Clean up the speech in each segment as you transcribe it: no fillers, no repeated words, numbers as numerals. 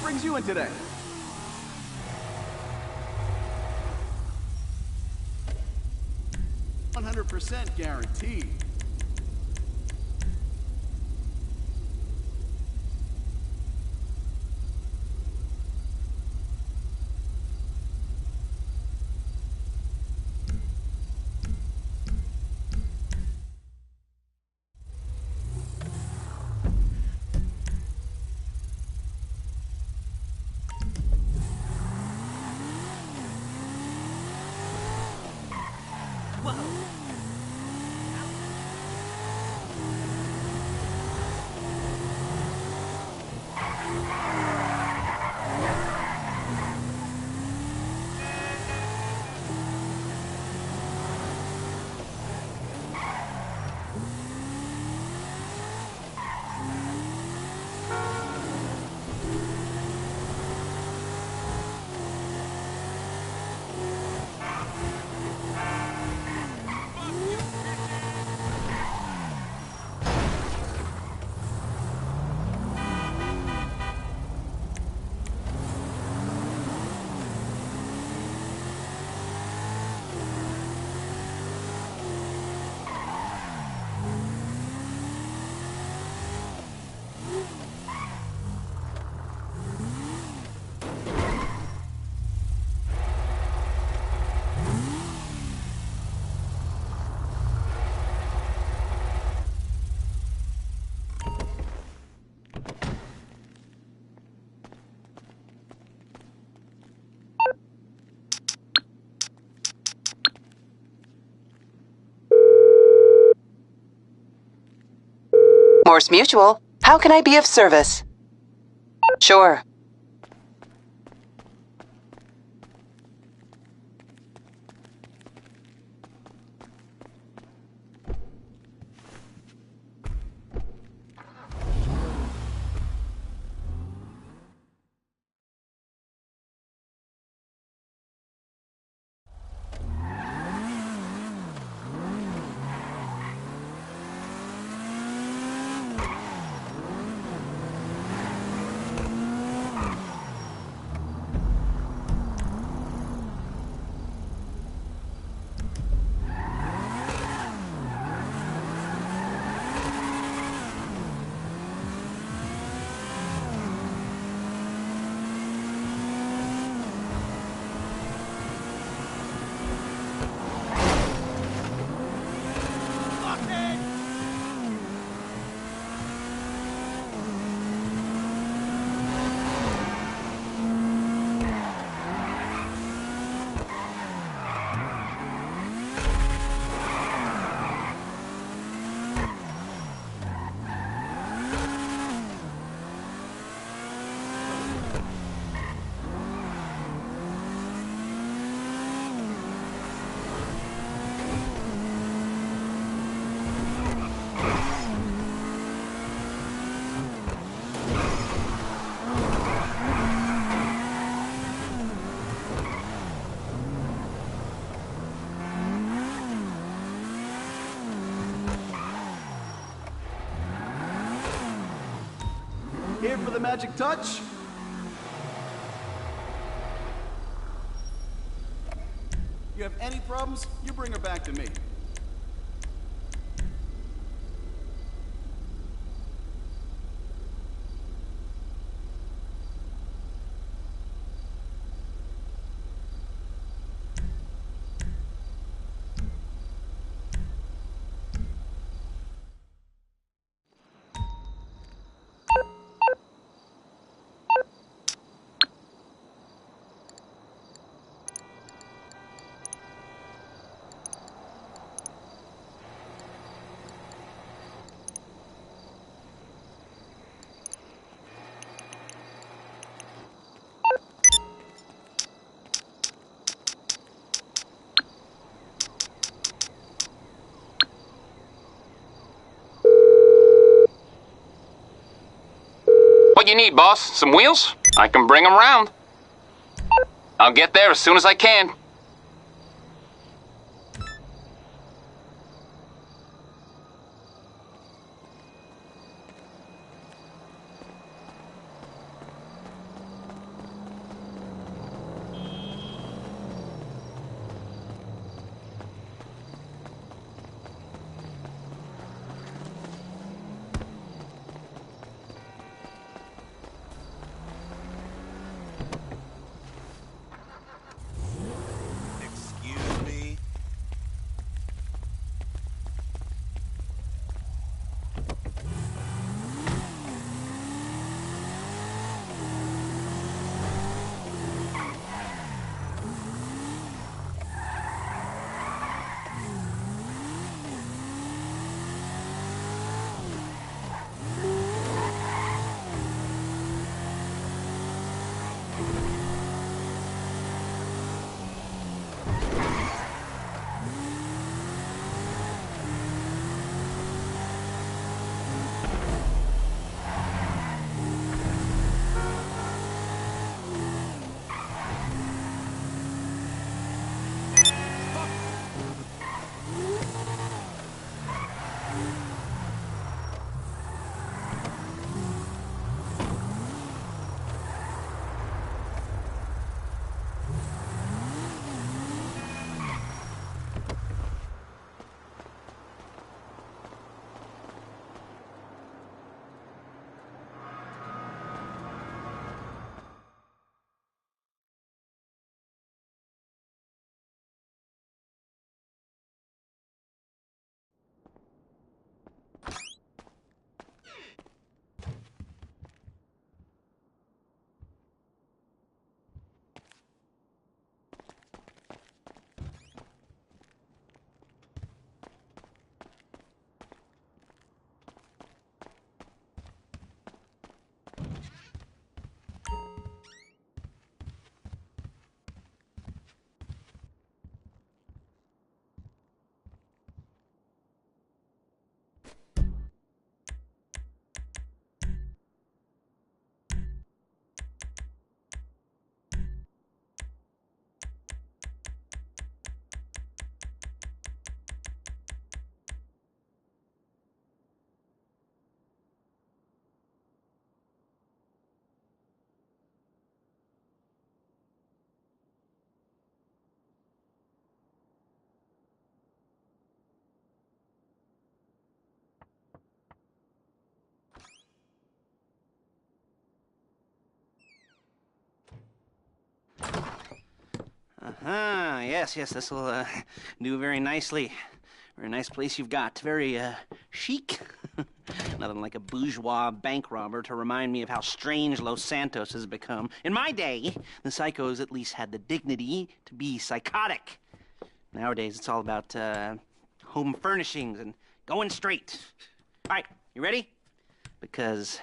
brings you in today? %100% guaranteed. Morse Mutual, how can I be of service? Sure. Here for the magic touch? You have any problems, you bring her back to me. What you need, boss? Some wheels? I can bring them round. I'll get there as soon as I can. Yes, this will do very nicely. Very nice place you've got. Very chic. Nothing like a bourgeois bank robber to remind me of how strange Los Santos has become. In my day, the psychos at least had the dignity to be psychotic. Nowadays, it's all about home furnishings and going straight. All right, you ready? Because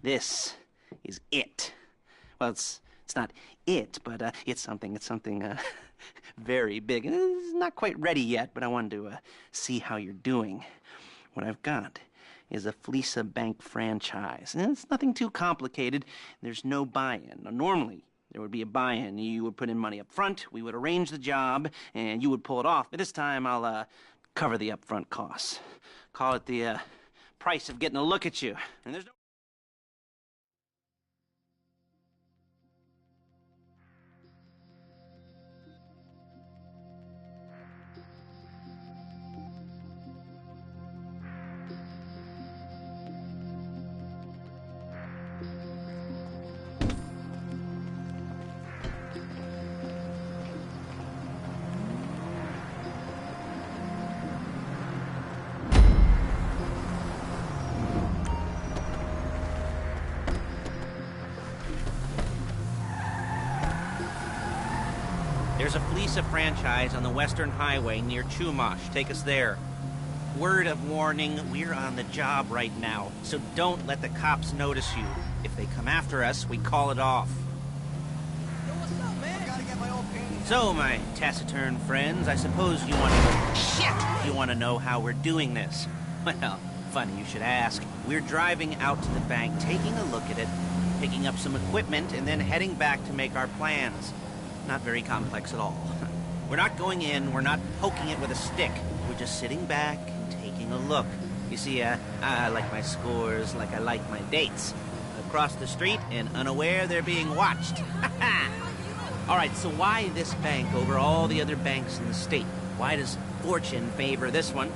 this is it. Well, it's not it, but it's something very big. It's not quite ready yet, but I wanted to see how you're doing. What I've got is a Fleesa Bank franchise. And it's nothing too complicated. There's no buy-in. Now, normally, there would be a buy-in. You would put in money up front, we would arrange the job, and you would pull it off. But this time, I'll cover the upfront costs. Call it the price of getting a look at you. And there's no... There's a Fleesa franchise on the Western Highway near Chumash. Take us there. Word of warning, we're on the job right now, so don't let the cops notice you. If they come after us, we call it off. Yo, what's up, man? I gotta get my old painting. So, my taciturn friends, I suppose you want to... Shit! You want to know how we're doing this? Well, funny you should ask. We're driving out to the bank, taking a look at it, picking up some equipment, and then heading back to make our plans. Not very complex at all. We're not going in, we're not poking it with a stick. We're just sitting back and taking a look. You see, I like my scores like I like my dates. Across the street and unaware they're being watched. Alright, so why this bank over all the other banks in the state? Why does fortune favor this one?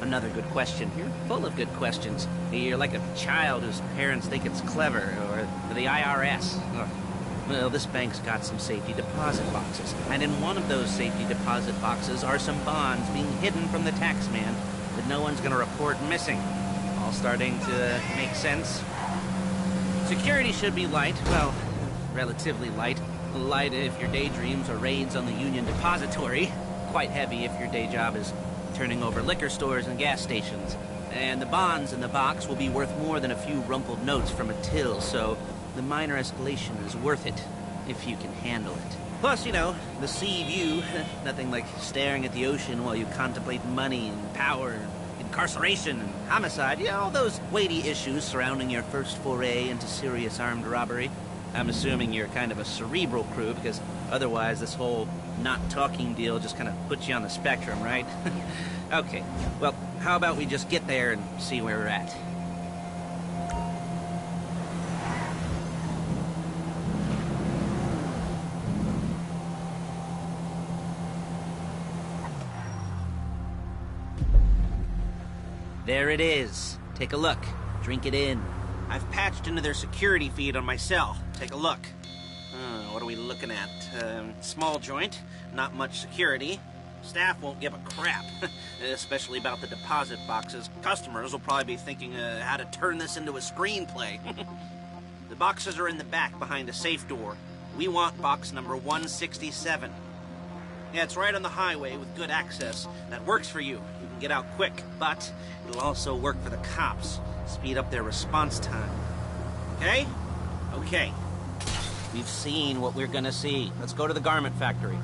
Another good question. You're full of good questions. You're like a child whose parents think it's clever, or the IRS. Ugh. Well, this bank's got some safety deposit boxes, and in one of those safety deposit boxes are some bonds being hidden from the tax man that no one's gonna report missing. All starting to make sense. Security should be light, well, relatively light. Light if your daydreams are raids on the Union Depository. Quite heavy if your day job is turning over liquor stores and gas stations. And the bonds in the box will be worth more than a few rumpled notes from a till, so the minor escalation is worth it, if you can handle it. Plus, you know, the sea view, nothing like staring at the ocean while you contemplate money and power, incarceration and homicide, you know, all those weighty issues surrounding your first foray into serious armed robbery. I'm assuming you're kind of a cerebral crew, because otherwise this whole not talking deal just kind of puts you on the spectrum, right? Okay, well, how about we just get there and see where we're at? There it is. Take a look. Drink it in. I've patched into their security feed on my cell. Take a look. What are we looking at? Small joint, not much security. Staff won't give a crap, especially about the deposit boxes. Customers will probably be thinking how to turn this into a screenplay. The boxes are in the back behind a safe door. We want box number 167. Yeah, it's right on the highway with good access. That works for you. You can get out quick, but it'll also work for the cops. Speed up their response time. Okay? Okay. We've seen what we're gonna see. Let's go to the garment factory.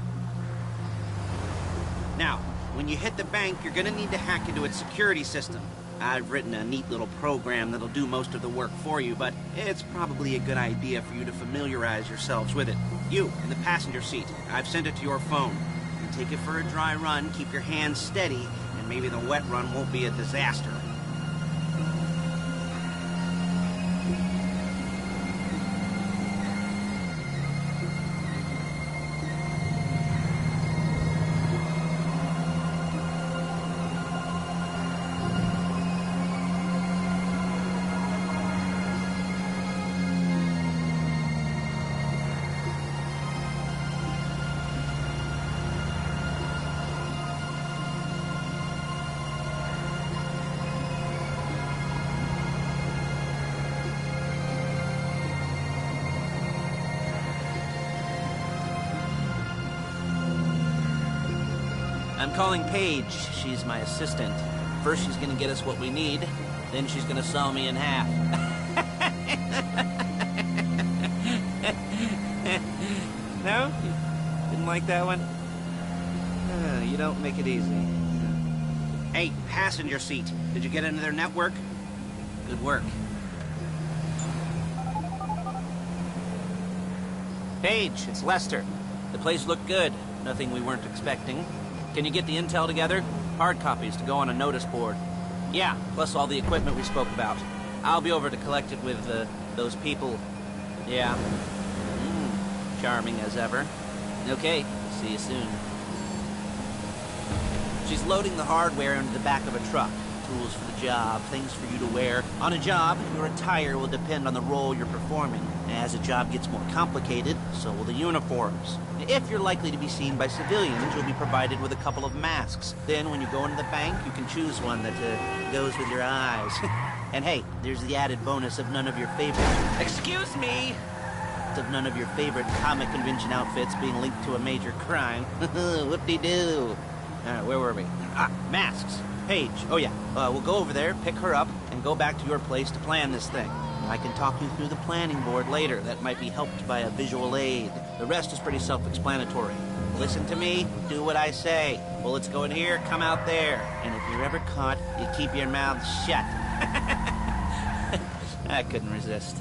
Now, when you hit the bank, you're gonna need to hack into its security system. I've written a neat little program that'll do most of the work for you, but it's probably a good idea for you to familiarize yourselves with it. You, in the passenger seat, I've sent it to your phone. You take it for a dry run, keep your hands steady, and maybe the wet run won't be a disaster. I'm calling Paige. She's my assistant. First, she's gonna get us what we need. Then she's gonna saw me in half. No? You didn't like that one? You don't make it easy. Hey, passenger seat. Did you get into their network? Good work. Paige, it's Lester. The place looked good. Nothing we weren't expecting. Can you get the intel together? Hard copies to go on a notice board. Yeah, plus all the equipment we spoke about. I'll be over to collect it with, those people. Yeah. Charming as ever. Okay, see you soon. She's loading the hardware into the back of a truck. Tools for the job, things for you to wear. On a job, your attire will depend on the role you're performing. As a job gets more complicated, so will the uniforms. If you're likely to be seen by civilians, you'll be provided with a couple of masks. Then when you go into the bank, you can choose one that goes with your eyes. And hey, there's the added bonus of none of your favorite... Excuse me! Of none of your favorite comic convention outfits being linked to a major crime. Whoop-de-doo. Where were we? Masks. Paige. Oh yeah, we'll go over there, pick her up, and go back to your place to plan this thing. I can talk you through the planning board later. That might be helped by a visual aid. The rest is pretty self-explanatory. Listen to me, do what I say. Bullets go in here, come out there. And if you're ever caught, you keep your mouth shut. I couldn't resist.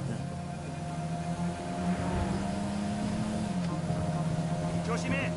조심해.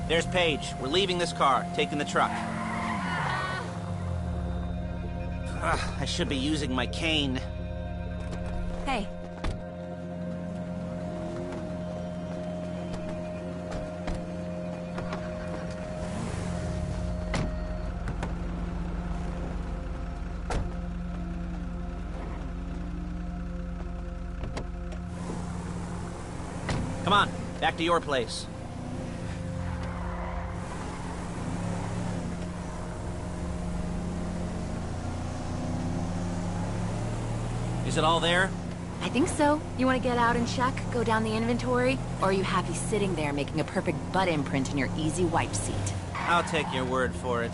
There's Paige. We're leaving this car, taking the truck. I should be using my cane. Hey. Come on, back to your place. Is it all there? I think so. You want to get out and check? Go down the inventory? Or are you happy sitting there making a perfect butt imprint in your easy wipe seat? I'll take your word for it.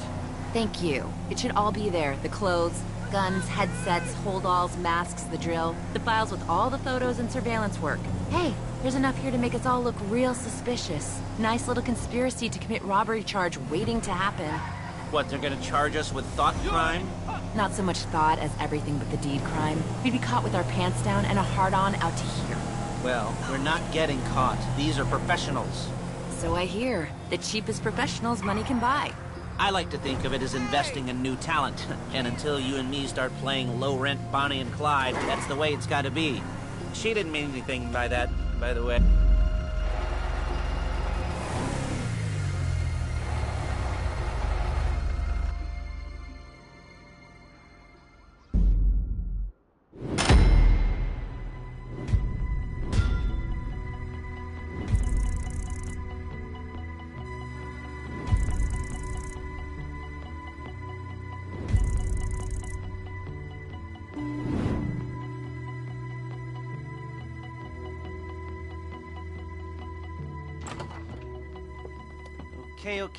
Thank you. It should all be there. The clothes, guns, headsets, hold-alls, masks, the drill. The files with all the photos and surveillance work. Hey, there's enough here to make us all look real suspicious. Nice little conspiracy to commit robbery charge waiting to happen. What, they're gonna charge us with thought crime? Not so much thought as everything but the deed crime. We'd be caught with our pants down and a hard-on out to here. Well, we're not getting caught. These are professionals. So I hear. The cheapest professionals money can buy. I like to think of it as investing in new talent. And until you and me start playing low-rent Bonnie and Clyde, that's the way it's gotta be. She didn't mean anything by that, by the way.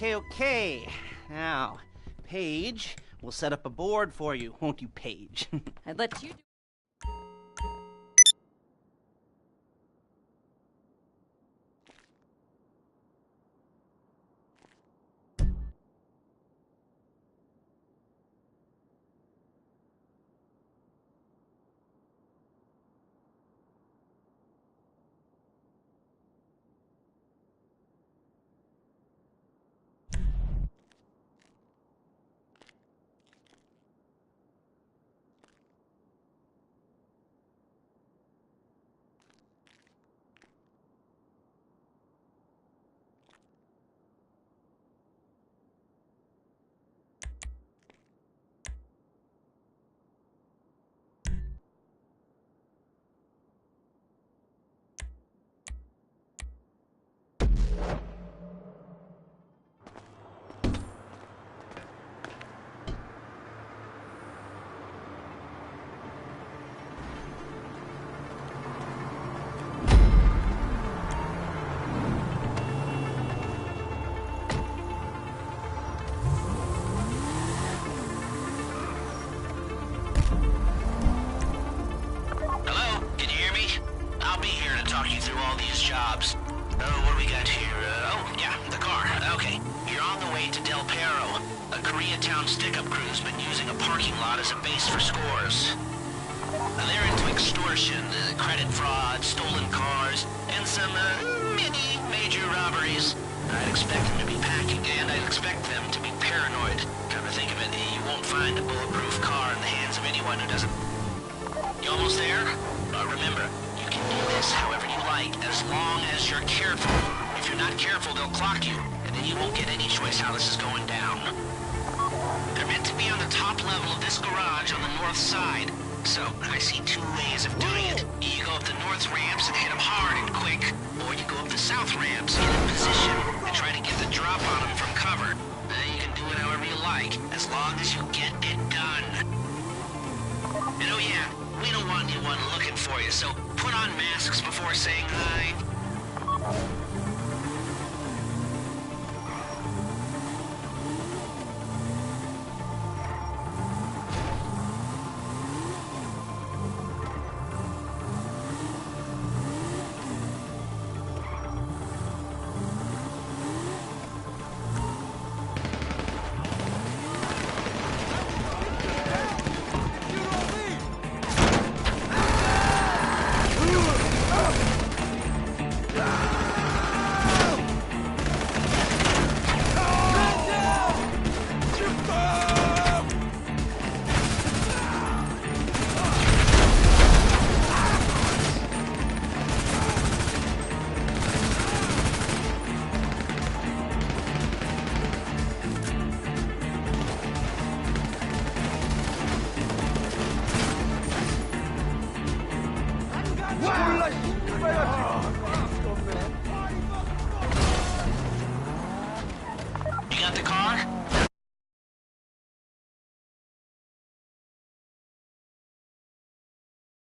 Okay. Now, Paige, we'll set up a board for you, won't you, Paige? I'd let you do... all these jobs. Oh, what do we got here? Yeah, the car. Okay. You're on the way to Del Perro. A Koreatown stick-up crew's been using a parking lot as a base for scores. They're into extortion, credit fraud, stolen cars, and some, mini major robberies. I'd expect them to be packing, and I'd expect them to be paranoid. Come to think of it, you won't find a bulletproof car in the hands of anyone who doesn't... You almost there? Remember, you can do this however you like, as long as you're careful. If you're not careful, they'll clock you, and then you won't get any choice how this is going down. They're meant to be on the top level of this garage on the north side. So, I see two ways of doing it. You go up the north ramps and hit them hard and quick, or you go up the south ramps, get in position, and try to get the drop on them from cover. You can do it however you like, as long as you get it done. And oh yeah, we don't want anyone looking for you, so put on masks before saying hi. You got the car?